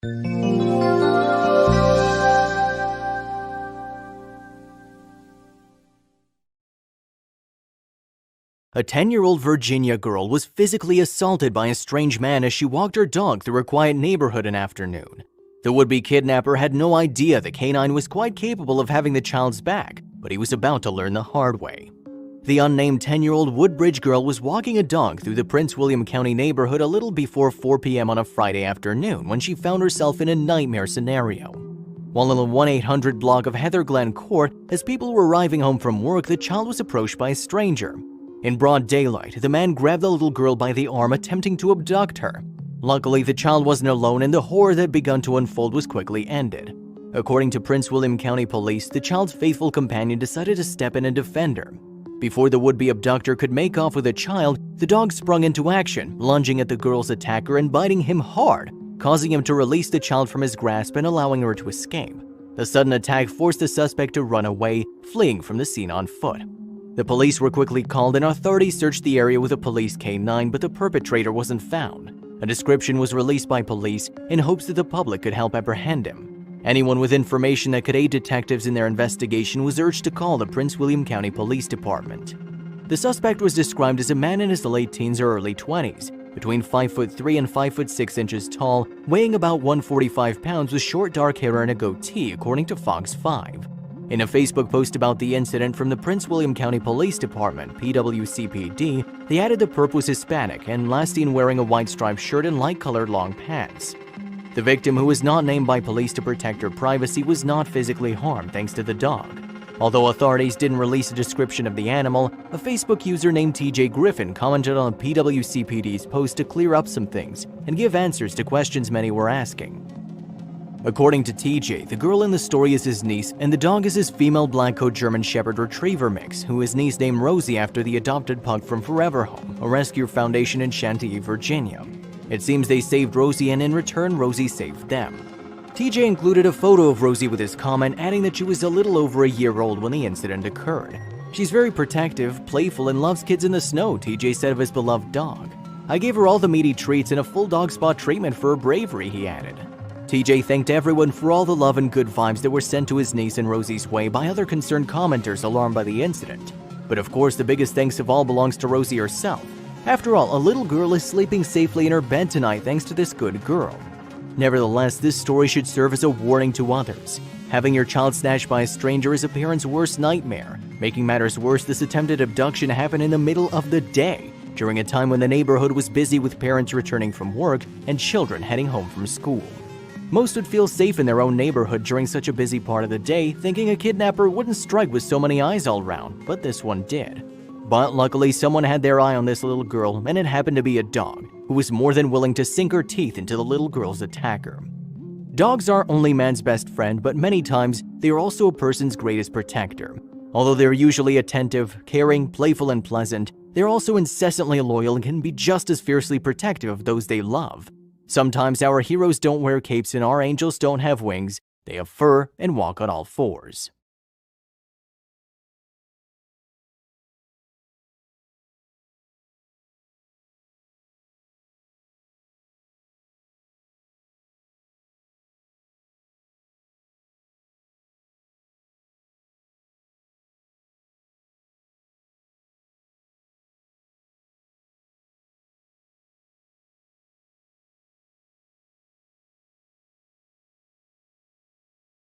A 10-year-old Virginia girl was physically assaulted by a strange man as she walked her dog through a quiet neighborhood an afternoon. The would-be kidnapper had no idea the canine was quite capable of having the child's back, but he was about to learn the hard way. The unnamed 10-year-old Woodbridge girl was walking a dog through the Prince William County neighborhood a little before 4 p.m. on a Friday afternoon when she found herself in a nightmare scenario. While in the 1-800 block of Heather Glen Court, as people were arriving home from work, the child was approached by a stranger. In broad daylight, the man grabbed the little girl by the arm, attempting to abduct her. Luckily, the child wasn't alone, and the horror that begun to unfold was quickly ended. According to Prince William County Police, the child's faithful companion decided to step in and defend her. Before the would-be abductor could make off with the child, the dog sprung into action, lunging at the girl's attacker and biting him hard, causing him to release the child from his grasp and allowing her to escape. The sudden attack forced the suspect to run away, fleeing from the scene on foot. The police were quickly called and authorities searched the area with a police canine, but the perpetrator wasn't found. A description was released by police in hopes that the public could help apprehend him. Anyone with information that could aid detectives in their investigation was urged to call the Prince William County Police Department. The suspect was described as a man in his late teens or early 20s, between 5'3" and 5'6" tall, weighing about 145 pounds with short dark hair and a goatee, according to Fox 5. In a Facebook post about the incident from the Prince William County Police Department, PWCPD, they added the perp was Hispanic and last seen wearing a white striped shirt and light-colored long pants. The victim, who was not named by police to protect her privacy, was not physically harmed thanks to the dog. Although authorities didn't release a description of the animal, a Facebook user named TJ Griffin commented on PWCPD's post to clear up some things and give answers to questions many were asking. According to TJ, the girl in the story is his niece, and the dog is his female black coat German Shepherd Retriever mix, who his niece named Rosie after the adopted pug from Forever Home, a rescue foundation in Chantilly, Virginia. It seems they saved Rosie, and in return, Rosie saved them. TJ included a photo of Rosie with his comment, adding that she was a little over a year old when the incident occurred. She's very protective, playful, and loves kids in the snow, TJ said of his beloved dog. I gave her all the meaty treats and a full dog spa treatment for her bravery, he added. TJ thanked everyone for all the love and good vibes that were sent to his niece and Rosie's way by other concerned commenters alarmed by the incident. But of course, the biggest thanks of all belongs to Rosie herself. After all, a little girl is sleeping safely in her bed tonight thanks to this good girl. Nevertheless, this story should serve as a warning to others. Having your child snatched by a stranger is a parent's worst nightmare. Making matters worse, this attempted abduction happened in the middle of the day, during a time when the neighborhood was busy with parents returning from work and children heading home from school. Most would feel safe in their own neighborhood during such a busy part of the day, thinking a kidnapper wouldn't strike with so many eyes all around, but this one did. But luckily, someone had their eye on this little girl, and it happened to be a dog, who was more than willing to sink her teeth into the little girl's attacker. Dogs aren't only man's best friend, but many times they are also a person's greatest protector. Although they're usually attentive, caring, playful, and pleasant, they're also incessantly loyal and can be just as fiercely protective of those they love. Sometimes our heroes don't wear capes and our angels don't have wings, they have fur and walk on all fours.